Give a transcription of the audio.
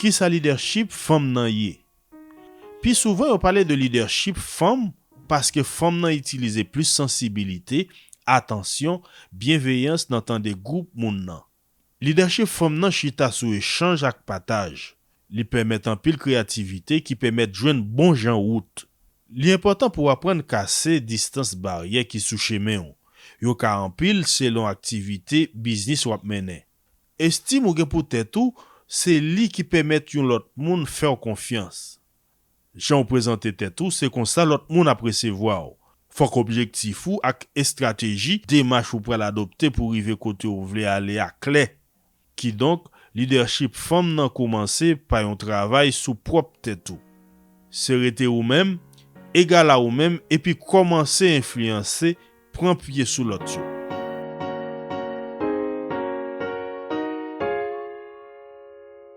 Qui sa leadership femme nan yé? Puis souvent on parlait de leadership femme parce que femme nan utilise plus sensibilité, attention, bienveillance dans temps des groupes moun nan. Leadership femme nan chita sou échange ak partage. Li permet en pile créativité qui permet de joindre bon jan route. Li important pour apprendre casser distance barrière qui sous chemin. Yo ka en pile selon activité business ou ap menen. Estime ou gen pou tèt ou, c'est li qui permet yon lot moun faire confiance. Jan ou présente tèt ou, c'est comme ça lot moun apercevoir. Fok objectif ou ak stratégie, démarche ou pral adopter pour rive côté ou vle aller à clair. Qui donc, leadership femme nan commencer par yon travail sous propre tèt ou. Se rete ou même, égal à ou même, et puis commencer à influencer, prend pied sous l'autre.